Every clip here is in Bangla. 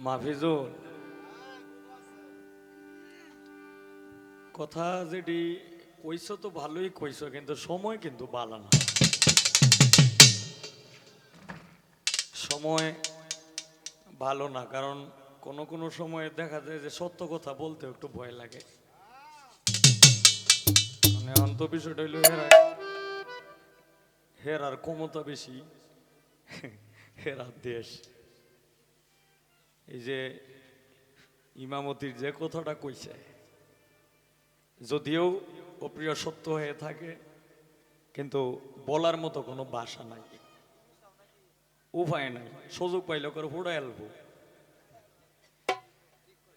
মাহফিজুল কথা যেটি কইছো তো ভালোই কইছো, কিন্তু সময় কিন্তু ভালো না। সময় ভালো না, কারণ কোনো কোনো সময় দেখা যায় যে সত্য কথা বলতে একটু ভয় লাগে। মানে অন্ত বিষয়টা হইল হেরার ক্ষমতা বেশি, হেরার দেশ। এই যে ইমামতির যে কথাটা কইছে, যদিও অপ্রিয় সত্য হয়ে থাকে, কিন্তু বলার মতো কোনো ভাষা নাই, উপায় নাই। সুযোগ পাইলে করে ফুড়াই আলবো।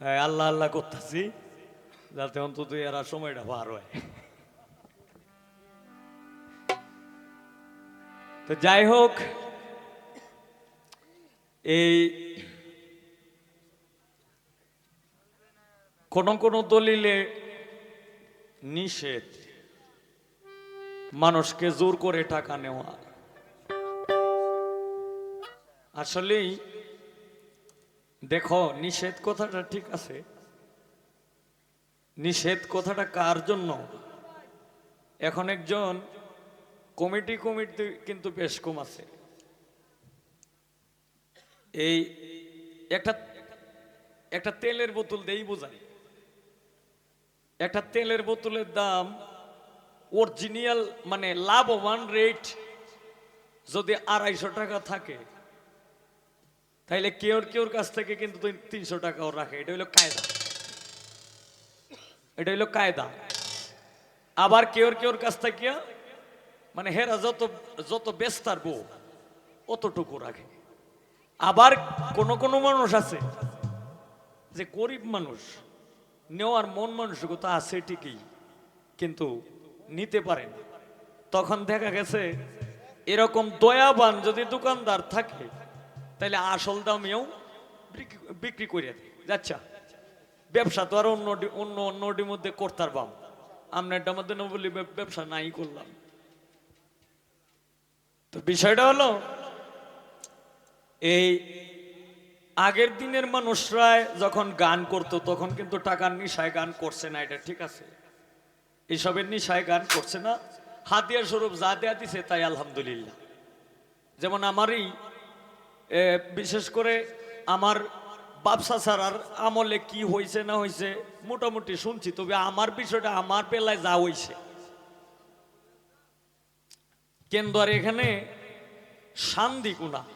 হ্যাঁ, আল্লাহ আল্লাহ করতেছি যাতে অন্তত এরা সময়টা পার হয়। তো যাই হোক, এই কোন কোন দলিলে নিষেধ মানুষকে জোর করে টাকা নেওয়া। আসলেই দেখো, নিষেধ কথাটা ঠিক আছে, নিষেধ কথাটা কার জন্য? এখন একজন কমিটি কিন্তু বেশ কম আছে। এই একটা একটা তেলের বোতল দেই বোঝায়, একটা তেলের বোতলের দাম অরিজিনাল মানে লাভবান রেট যদি 250 টাকা থাকে, তাইলে কেউর কাছ থেকে কিন্তু 300 টাকাও রাখে। এটা হইলো কায়দা, এটা হইলো কায়দা। আবার কেউর কাছ থেকে মানে হেরা যত যত বেস্তার বউ অতটুকু রাখে। আবার কোন কোন মানুষ আছে যে গরিব মানুষ, নেওয়ার মন মানসিকতা আছে ঠিকই, কিন্তু নিতে পারে না। তখন দেখা গেছে এরকম দয়াবান যদি দোকানদার থাকে, তাহলে আসল দামেও বিক্রি করে দেয়। আচ্ছা, ব্যবসা তো আর অন্যটির মধ্যে করতে পারবাম, আপনারটার মধ্যে না বলি ব্যবসা নাই করলাম। তো বিষয়টা হলো, এই আগের দিনের মানুষরা যখন গান করতো তখন কিন্তু টাকার নিশায় গান করছে না, এটা ঠিক আছে। এইসবের নিশায় গান করছে না, হাতিয়া স্বরূপ যা দেয়া দিছে তাই আলহামদুলিল্লাহ। যেমন আমারই বিশেষ করে আমার বাপসা ছাড়ার আমলে কি হয়েছে না হয়েছে মোটামুটি শুনছি, তবে আমার বিষয়টা আমার বেলায় যা হয়েছে, কেন্দ্র এখানে শান্তিগুনার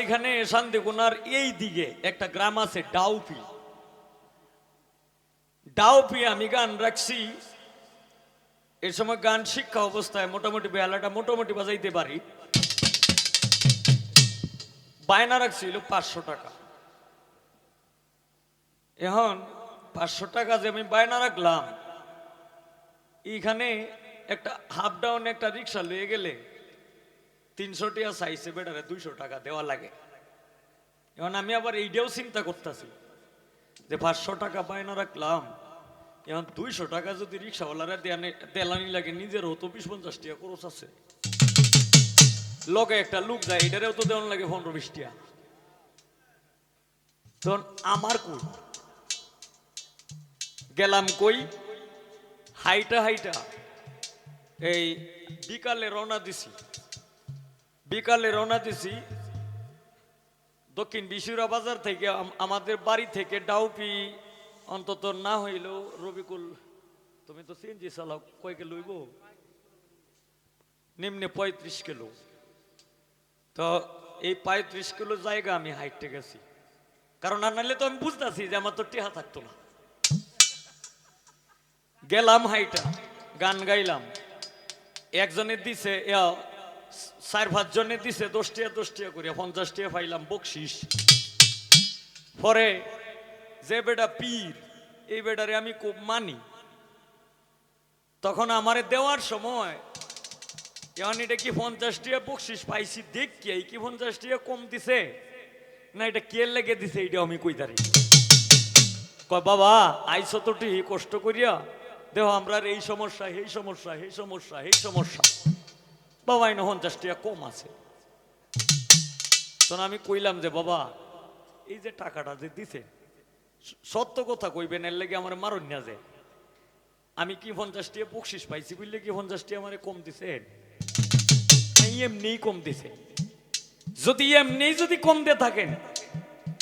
এখানে শান্তিগুনার এই দিকে একটা গ্রাম আছে ডাউপি। ডাউপি আমি গান রাখছি, এর সময় গান শিক্ষা অবস্থায় মোটামুটি বেলাটা মোটামুটি বাজাইতে পারি। বায়না রাখছিল 500 টাকা। এখন 500 টাকা যে আমি বায়না রাখলাম, এইখানে একটা হাফ ডাউন একটা রিক্সা লয়ে গেলে 300 টাকা চাইছে, বেটারে 200 টাকা দেওয়া লাগে। এখন আমি আবার এইটাও চিন্তা করতেছি যে 500 টাকা বায়না রাখলাম, এখন 200 টাকা যদি রিক্সাওয়ালারা দেলানি লাগে, নিজেরও তো 20-50 টাকা খরচ আছে, লগে একটা লোক যায়, এটারেও তো দেওয়ান লাগে 15-20 টাকা। তখন আমার কই গেলাম, কই হাইটা হাইটা এই বিকালে রওনা দিছি দক্ষিণ বিশুরা বাজার থেকে। আমাদের বাড়ি থেকে ডাউপি অন্তত না হইল, রবিকুল তুমি তো সিএনজি চালাও, কয় কিলো হইব? নিম্নে 35 কিলো। তো এই 35 কিলো জায়গা আমি হাইটে গেছি, কারণ আর নাহলে তো আমি বুঝতেছি যে আমার তো টেহা থাকতো না। গেলাম হাইটা, গান গাইলাম, একজনের দিছে 4-5 জনের দিছে 10 টাকা করে, 50 টাকা পাইলাম বকশিস। পরে যে বেটা পীর, এই বেটারে আমি খুব মানি, তখন আমারে দেওয়ার সময় এখন এটা কি 50 টাকা বকশিস পাইছি দেখি, এই কি 50 টাকা কম দিছে না এটা কে লেগে দিছে, এইটা আমি কইতারি। কয় বাবা আইসো তো ঠিক কষ্ট করিয়া, দেখো আমরা এই সমস্যা এই সমস্যা এই সমস্যা এই সমস্যা, বাবা এনে 50 টাকা কম আছে। তখন আমি কইলাম যে বাবা এই যে টাকাটা যে দিছে সত্য কথা কইবেন এর লেগে আমার মারণ না যে আমি কি 50 টাকা বকশিস পাইছি বললে কি 50 টাকা আমারে কম দিছে এমনি কম দিছে যদি এমনি যদি কম দিয়ে থাকেন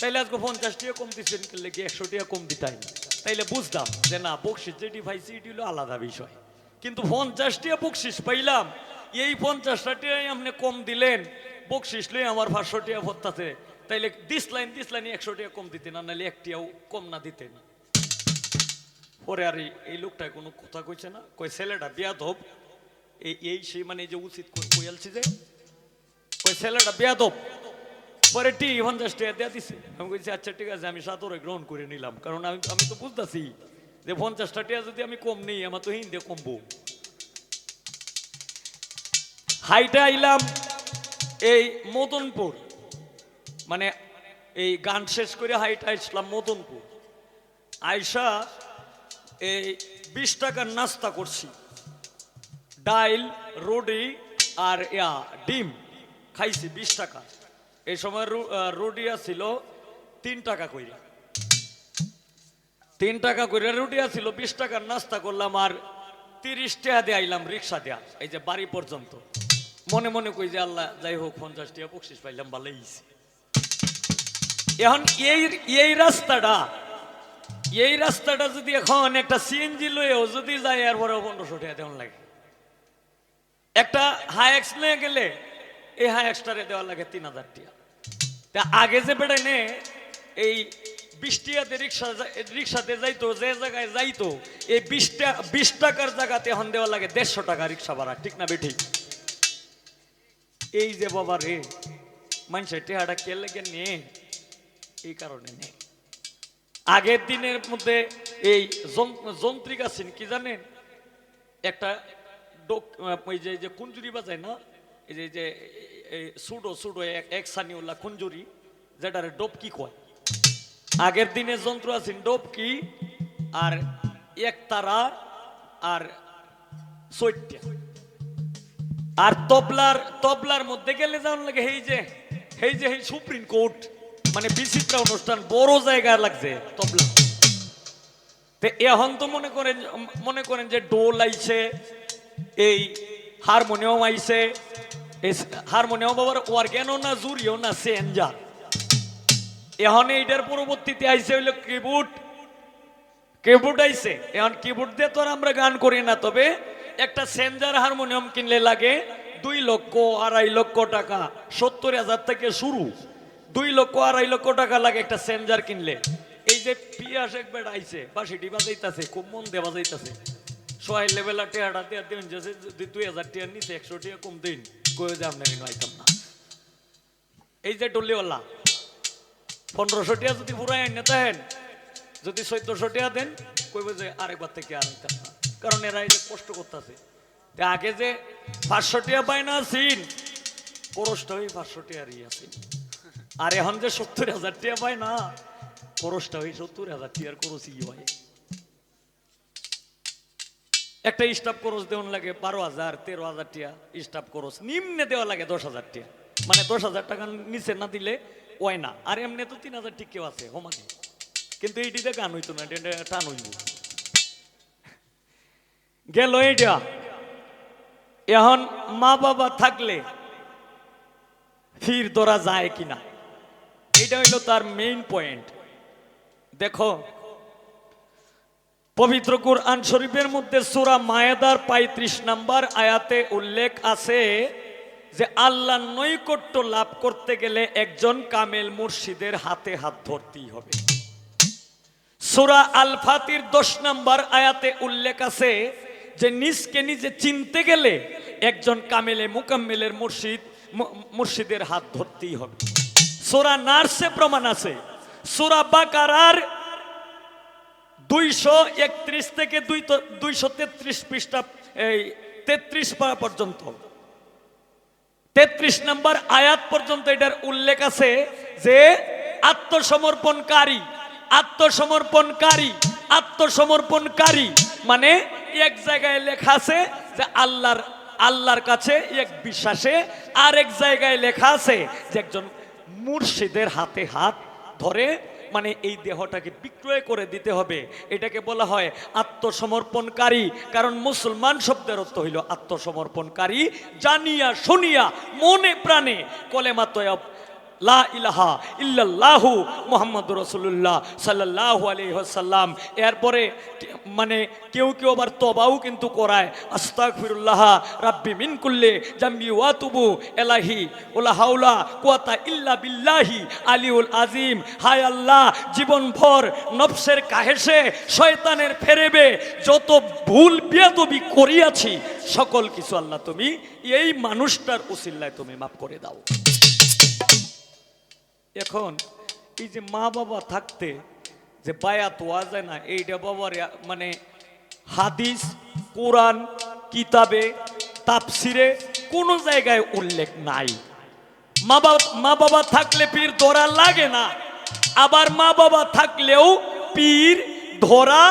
তাইলে আজকে 50 টাকা কম দিচ্ছেন লেগে 100 টাকা কম দিতাই তাইলে বুঝতাম যে না বকশিস যেটি পাইছি এটি হলো আলাদা বিষয় কিন্তু 50 টাকা বকশিস পাইলাম এই 50 টাকাই আপনি কম দিলেন বকশিস লই আমার 500 টাকা ভত্তাতে তাইলে দিস লাইন 100 টাকা কম দিতেন না নাহলে একটিও কম না দিতেন পরে আর এই লোকটা কোনো কথা কইছে না কই ছেলেটা বেয়াদব এই সেই মানে যে উচিত কইয়ালছি যে ওই ছেলেটা বেয়াদব পরে 50 টাকা দেয়া দিছে আমি কইছি আচ্ছা ঠিক আছে আমি সাদরে গ্রহণ করে নিলাম কারণ আমি তো বুঝতেছি যে 50 টাকা যদি আমি কম নেই আমার তো হিন্দে কমবো হাইটা আইলাম এই মদনপুর মানে এই গান শেষ করে হাইটা আসলাম মদনপুর আয়সা এই 20 টাকার নাস্তা করছি ডাইল রুটি আর ডিম খাইছি 20 টাকা এই সময় রুটি ছিল 3 টাকা কইরা 3 টাকা কইরা রুটি ছিল 20 টাকার নাস্তা করলাম আর 30 টাকা দিয়ে আইলাম রিক্সা দেয়া এই যে বাড়ি পর্যন্ত মনে মনে কই যে আল্লাহ যাই হোক 50 টাকা বকশিস পাইলাম ভালোই হইছে এখন এই রাস্তাটা যদি এখন একটা সিএনজি লয়েও যদি যায় আর পরে 1500 টাকা দেওয়া লাগে একটা হাইএক্স নিয়ে গেলে এই হাইএক্সটারে দেওয়া লাগে 3000 টাকা তা আগে যে বেড়ে নে এই 20 টাকাতে রিক্সাতে যাইতো যে জায়গায় যাইতো এই 20 টাকার জায়গাতে এখন দেওয়া লাগে 150 টাকা রিক্সা ভাড়া ঠিক না বেঠিক এই যে বাবা রে মানুষের টেহাটা কে লেগে নে এই কারণে নে আগের দিনের মধ্যে এই যন্ত্রিক আছেন কি জানেন একটা ওই যে কুঞ্জুরি বাজায় না এই যে সুডো এক সানিউল্লাহ কুঞ্জুরি যেটারে ডোবকি কয় আগের দিনে যন্ত্র আছেন ডোবকি আর একতারা আর চৈত্যা আর তবলার মধ্যে গেলে যেমন লাগে এই যে সুপ্রিম কোর্ট মানে বিচিত্র অনুষ্ঠান বড় জায়গা লাগছে তবলা এখন তো মনে করেন যে ডোল আইছে এই হারমোনিয়াম আইছে হারমোনিয়াম আবার অর্গানও না জুরিও না সেঞ্জার এখন এইটার পরবর্তীতে আইছে হইলো কিবোর্ড আইছে এখন কিবোর্ড দিয়ে তো আর আমরা গান করি না তবে একটা সেঞ্জার হারমোনিয়াম কিনলে লাগে 2 লক্ষ 2.5 লক্ষ টাকা 70,000 থেকে শুরু 2 লক্ষ 2.5 লক্ষ টাকা লাগে একটা সেঞ্জার কিনলে এই যে পিয়াস একবার আইছে বাঁশিটি বাজাইতাছে খুব মন দিয়ে বাজাইতাছে সোহাই লেভেলার টেহাটা দিয়ে দিন যে 2000 টাকার নিচে 100 টাকা কম দিন কয়ে যে আপনার আইতাম না এই যে ডলিওয়ালা 1500 টাকা যদি পুরাই আইন নেতেন যদি 1400 টাকা দেন কইবে যে আরেকবার থেকে আর আইতাম না কারণ এরা এই যে কষ্ট করতেছে আগে যে 500 টাকা পায় না সিন খরচটা ওই 500 টাকারই আছে আর এখন যে 70,000 টাকা পায় না খরচটা ওই 70,000 টাকার খরচই হয় একটা স্টাফ খরচ দেওয়ান লাগে 12,000 13,000 টাকা স্টাফ খরচ নিম্নে দেওয়া লাগে 10,000 টাকা মানে 10,000 টাকা নিচে না দিলে হয় না আর এমনি তো 3,000 ঠিক কেউ আছে হোমানে কিন্তু এইটিতে গান হইতো না টান হইব গেল এইটা এখন মা বাবা থাকলে ফির ধরা যায় কিনা এইটা হইল তার মেইন পয়েন্ট দেখো পবিত্র কুরআন শরীফের মধ্যে সূরা মায়েদার 35 নম্বর আয়াতে উল্লেখ আছে যে আল্লাহ নৈকট্য লাভ করতে গেলে একজন কামেল মুর্শিদের হাতে হাত ধরতেই হবে সূরা আল ফাতির 10 নম্বর আয়াতে উল্লেখ আছে যে নিজকে নিজে চিনতে গেলে একজন কামেলে মুকাম্মেলের মুর্শিদের হাত ধরতেই হবে সূরা নাসে প্রমাণ আছে সূরা বাকারার 231 থেকে 233 পৃষ্ঠা এই 33 পারা পর্যন্ত 33 নম্বর আয়াত পর্যন্ত এটার উল্লেখ আছে যে আত্মসমর্পণকারী মানে এক জায়গায় লেখা আছে যে আল্লাহর কাছে এক বিশ্বাসে আর এক জায়গায় লেখা আছে যে একজন মুর্শিদের হাতে হাত ধরে মানে এই দেহটাকে বিক্রয় করে দিতে হবে। এটাকে বলা হয় আত্মসমর্পণকারী। কারণ মুসলমান শব্দের অর্থ হইল আত্মসমর্পণকারী, জানিয়া শুনিয়া মনে প্রাণে কলেমা তয়ব লা ইলাহা ইল্লাল্লাহু মুহাম্মাদুর রাসূলুল্লাহ সাল্লাল্লাহু আলাইহি ওয়াসাল্লাম। এরপরে মানে কেউ কেউ আবার তবাও কিন্তু করায়, আস্তাগফিরুল্লাহ রাব্বি মিন কুল্লি জামবি ওয়া তুবু ইলাহি ওয়ালা হাওলা কুওয়াতা ইল্লা বিল্লাহি আলিউল আজিম। হায় আল্লাহ, জীবনভর নফসের কাহেসে শয়তানের ফেরেবে যত ভুল বেয়াদবি করিয়াছি সকল কিছু আল্লাহ তুমি এই মানুষটার উসিলায় তুমি মাফ করে দাও। এখন এই যে মা বাবা থাকতে যে বায়াত ওয়া যায় না, এইটা বাবার মানে হাদিস কোরআন কিতাবে তাফসিরে কোন জায়গায় উল্লেখ নাই। মা বাবা থাকলে পীর ধরা লাগে না, আবার মা বাবা থাকলেও পীর ধরা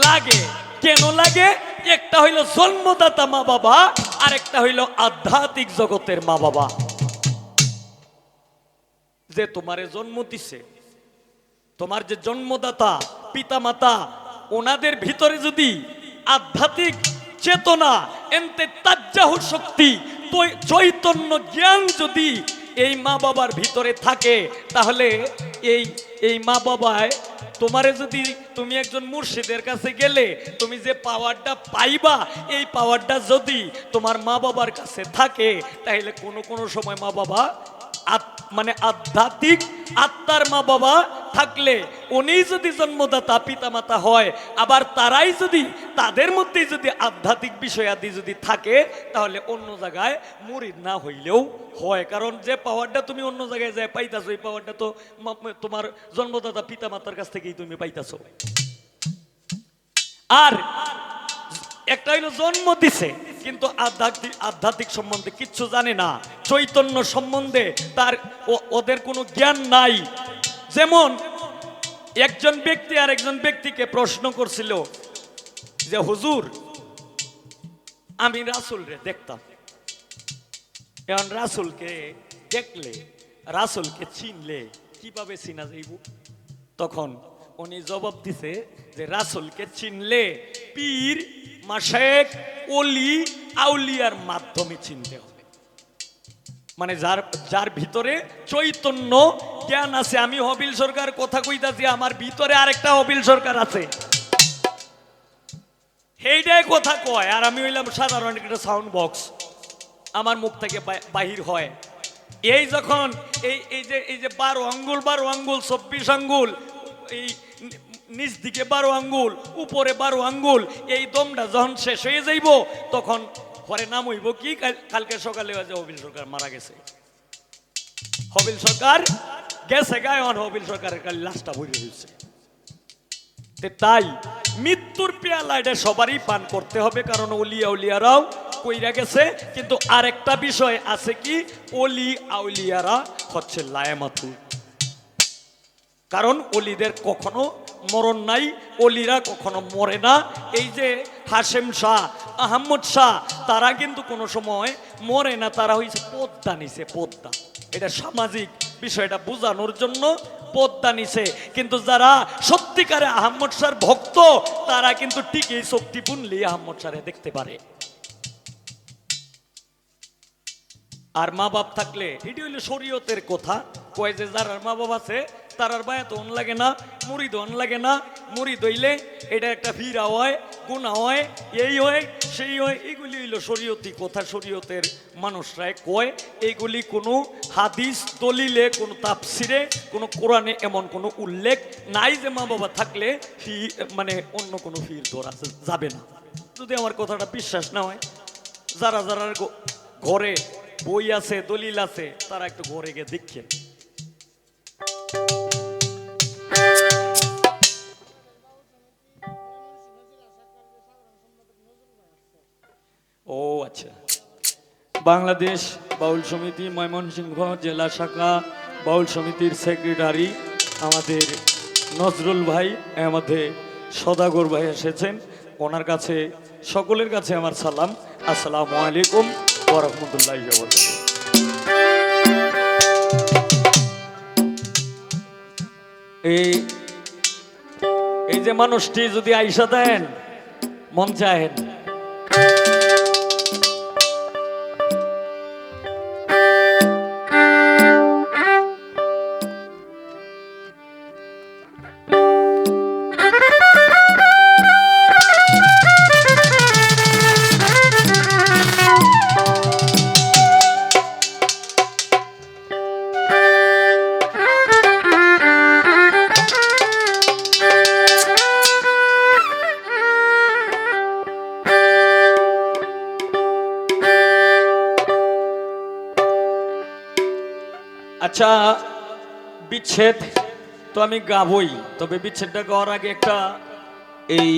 লাগে। কেন লাগে? একটা হইল জন্মদাতা মা বাবা, আর একটা হইল আধ্যাত্মিক জগতের মা বাবা। যে তোমারে জন্ম দিছে, তোমার যে জন্মদাতা পিতা মাতা, ওনাদের ভিতরে যদি আধ্যাত্মিক চেতনা এনতে তাজ্জাহু শক্তি চৈতন্য জ্ঞান যদি এই মা বাবার ভিতরে থাকে, তাহলে এই মা বাবায় তোমারে যদি তুমি একজন মুর্শিদের কাছে গেলে তুমি যে পাওয়ারটা পাইবা, এই পাওয়ারটা যদি তোমার মা বাবার কাছে থাকে, তাহলে কোনো সময় মা বাবা মানে আধ্যাত্মিক আত্মার মা বাবা থাকলে উনি যদি জন্মদাতা পিতা মাতা হয়, আবার তারাই যদি তাদের মধ্যে যদি আধ্যাত্মিক বিষয়াদি যদি থাকে, তাহলে অন্য জায়গায় মুরিদ না হইলেও হয়। কারণ যে পাওয়ারটা তুমি অন্য জায়গায় যায় পাইতাছো, এই পাওয়ারটা তো তোমার জন্মদাতা পিতা মাতার কাছ থেকেই তুমি পাইতাছো। আর একটা হইলো জন্ম দিছে কিন্তু আধ্যাত্মিক সম্বন্ধে কিচ্ছু জানে না, চৈতন্য সম্বন্ধে তার ওদের কোনো জ্ঞান নাই। যেমন একজন ব্যক্তি আর একজন ব্যক্তিকে প্রশ্ন করছিল যে হুজুর, আমি রাসূল রে দেখতাম, এখন রাসূলকে দেখলে রাসূলকে চিনলে কিভাবে চিনা যাইব? তখন উনি জবাব দিছে যে রাসূলকে চিনলে পীর মাশায়েখ ওলি আউলিয়ার মাধ্যমে চিনতে হবে। মানে যার ভিতরে চৈতন্য জ্ঞান আছে। আমি হবিল সরকার কথা কইতাছি, আমার ভিতরে আরেকটা হবিল সরকার আছে, সেইটাই কথা কয়, আর আমি হইলাম সাধারণ একটা সাউন্ড বক্স, আমার মুখ থেকে বাহির হয়। এই যখন এই যে 12 আঙ্গুল 24 আঙ্গুল, এই নিচ দিকে 12 আঙ্গুল উপরে 12 আঙ্গুল, এই দমটা যখন শেষ হয়ে যাইব তখন পরে নাম হইব কি, কালকে সকালে হবিল সরকার মারা গেছে, হবিল সরকার গেছে গায়ে, হবিল সরকারের কাল লাশটা ভরে হয়েছে। তাই মৃত্যুর পেয়ালা এটা সবারই পান করতে হবে, কারণ উলিয়ারাও কইরা গেছে। কিন্তু আরেকটা বিষয় আছে কি, ওলি আউলিয়ারা হচ্ছে লায়ামাতু, কারণ অলিদের কখনো মরণ নাই, অলিরা কখনো মরে না। এই যে হাশেম শাহ আহমদ শাহ, তারা কিন্তু কোনো সময় মরে না, তারা হয়েছে পদ্মা নিছে, পদ্মা। এটা সামাজিক বিষয়টা বোঝানোর জন্য পদ্মা নিছে। কিন্তু যারা সত্যিকারে আহমদ শাহর ভক্ত, তারা কিন্তু ঠিকই শক্তি পুনলি আহমদ শাহরে দেখতে পারে। আর মা বাপ থাকলে, এটি হইলো শরীয়তের কথা, কয় যে যার মা বাপ আছে তারার বায়াত অন লাগে না, মুরিদ অন লাগে না। মুরিদ হইলে এটা একটা ফিরা হয়, গুনাহ হয়, এই হয় সেই হয়। এগুলি হইলো শরীয়তি কথা, শরীয়তের মানুষরাই কয়। এইগুলি কোনো হাদিস দলিলে, কোনো তাফসিরে, কোনো কোরআনে এমন কোনো উল্লেখ নাই যে মা বাবা থাকলে মানে অন্য কোনো ফির ধরা যাবে না। যদি আমার কথাটা বিশ্বাস না হয়, যারা ঘরে বই আছে দলিল আছে, তারা একটু ঘরে গিয়ে দেখেন। ও আচ্ছা, বাংলাদেশ বাউল সমিতি ময়মনসিংহ জেলা শাখা বাউল সমিতির সেক্রেটারি আমাদের নজরুল ভাই, আমাদের সদাগর ভাই এসেছেন। ওনার কাছে সকলের কাছে আমার সালাম, আসসালামু আলাইকুম ওয়া রাহমাতুল্লাহি ওয়া বারাকাতুহু। এই এই যে মানুষটি যদি আইসা দেন মন চাহেন আচ্ছা বিচ্ছেদ তো আমি গাবই, তবে বিচ্ছেদটা গাওয়ার আগে একটা এই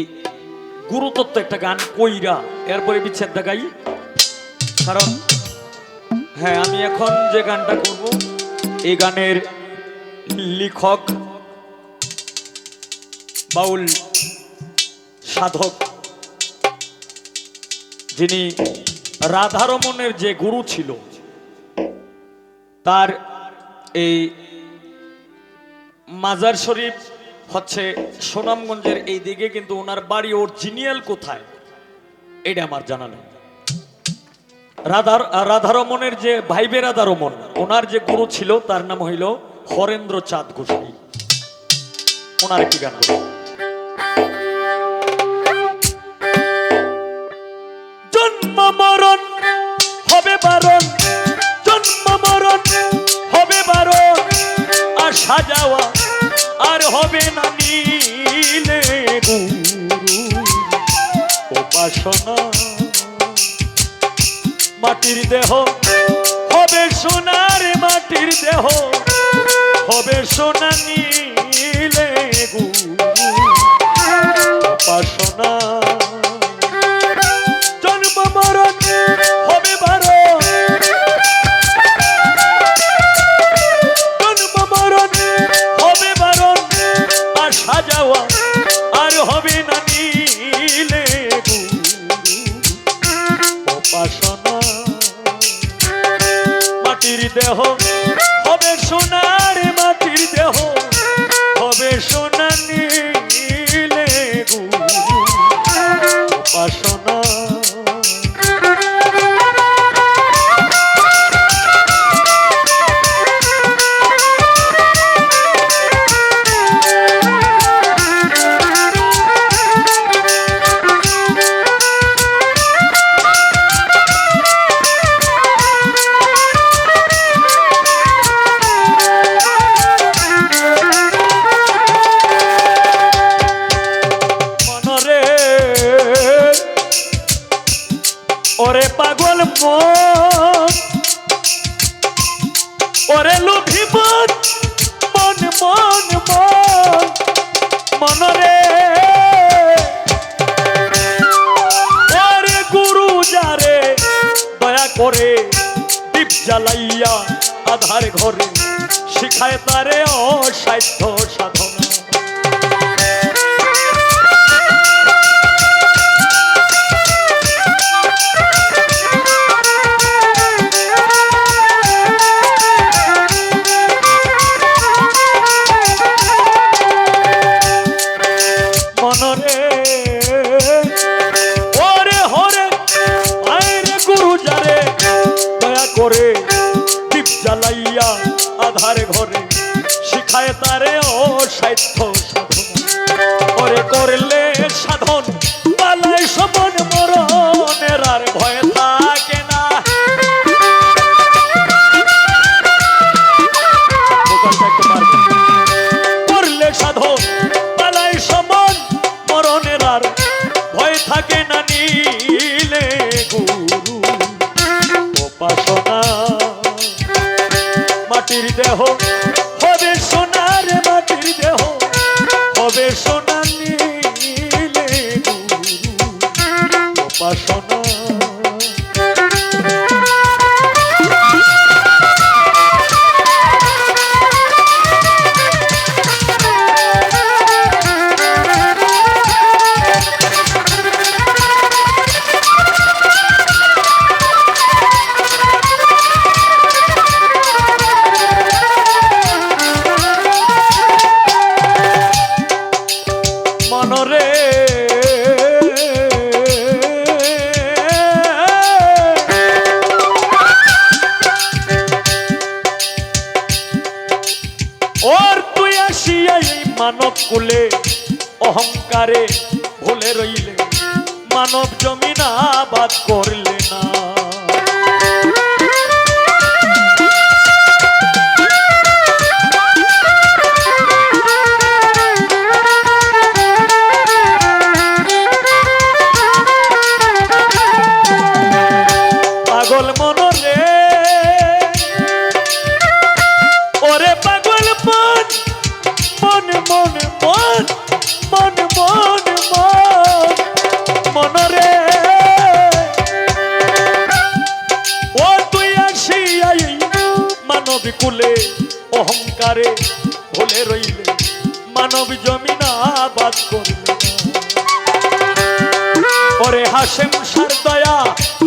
গুরুতত্ত্ব একটা গান কইরা এরপরে বিচ্ছেদটা গাই। কারণ হ্যাঁ, আমি এখন যে গানটা করব এই গানের লেখক বাউল সাধক যিনি রাধারমণের যে গুরু ছিল, তার এই মাজার শরীফ হচ্ছে সুনামগঞ্জের এই দিকে, কিন্তু ওনার বাড়ি অরিজিনাল কোথায় এটা আমার জানা নেই। রাধারমণের যে ভাইবে রাধারমণ, ওনার যে গুরু ছিল তার নাম হইল হরেন্দ্র চাঁদ গোসাই। ওনার একটি গান করব। জন্ম মরণ হবে বারণ, জন্ম মরণ হবে বারণ, আসা যাওয়া আর হবে না নীলে গুরু উপাসনা। মাটির দেহ হবে সোনার, মাটির দেহ হবে সোনা, নীলে গুরু উপাসনা। জন্ম মরণ হবে বারণ, জন্ম মরণ হবে বারণ, আসা যাওয়া আর হবে না নীলে গুরু উপাসনা। মাটির দেহ হবে সোনার, মাটির দেহ হবে সোনা, নীলে গুরু উপাসনা। ওরে পাগল মন, ওরে লোভী মন, মন মন মন মনরে, ওরে গুরু যারে দয়া করে দীপ জ্বালাইয়া আধার ঘরে শিখায় তারে অসাধ্য সাধনা। করে দীপ জ্বালাইয়া আধার ঘরে শিখায় তারে অসাধ্য মানব কুলে অহংকারে ভুলে রইলে, মানব জমিন আবাদ করলে না। পাগল মনরে ওরে পাগল মন, মন মন মন মন মন মন মনরে ও তুই আসিয়াই মানব কুলে অহংকারে ভুলে রইলে, মানব জমিন আবাদ করলে না। ওরে হাসেম সার দয়া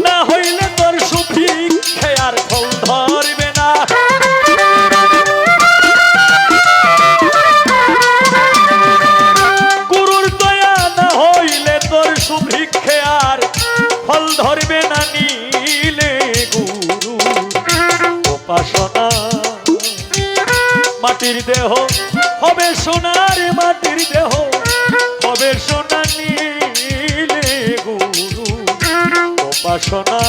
না হইলে তোর সুভিক্ষে আর ফল ধরবে না। গুরুর দয়া না হইলে তোর সুভিক্ষে আর ফল ধরবে না। নিলে গুরু উপাসনা মাটির দেহ হবে সোনার, মাটির দেহ হবে সোনা। নিলে গুরু উপাসনা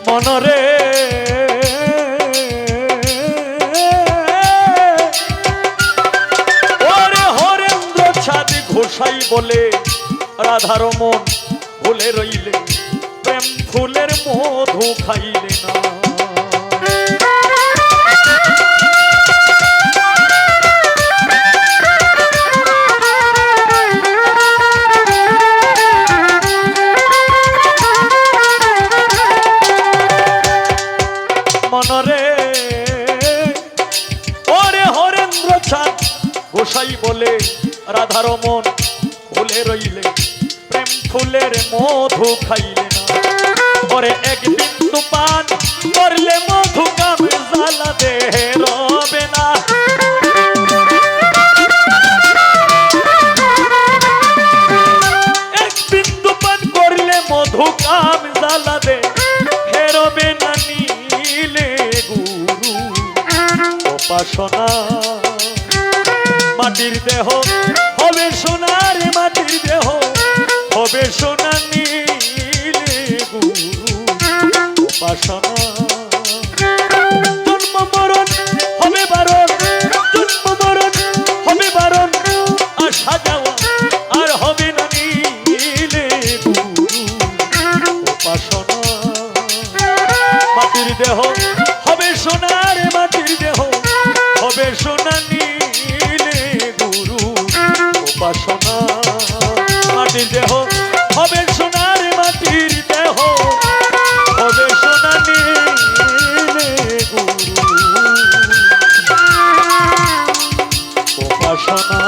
মনরে ওরে হরেন্দ্র ছাদ ঘোষাই বলে রাধার মন ভুলে রইলে, প্রেম ফুলের মধু খাইলে না। মনরে ওরে হরেন্দ্র চাঁদ গোসাই বলে রাধার মন ভুলে রইলে, প্রেম ফুলের মধু খাইলে না। ওরে এক বিন্দু পান করলে মধু কাম জ্বালা দেহে রবে না। এক বিন্দু পান করলে মধু কাম জ্বালা দে হেরবে না। নিলে গুরু উপাসনা মাটির দেহ হবে সোনার, মাটির দেহ হবে সোনা। নিলে গুরু উপাসনা জন্ম মরণ হবে বারণ, জন্ম মরণ হবে বারণ, আসা যাওয়া আর হবে না। নিলে গুরু উপাসনা মাটির দেহ হবে সোনার, মাটির দেহ হবে সোনা। নিলে গুরু উপাসনা মাটির দেহ হবে সোনার, মাটির দেহ হবে সোনা। নিলে গুরু উপাসনা।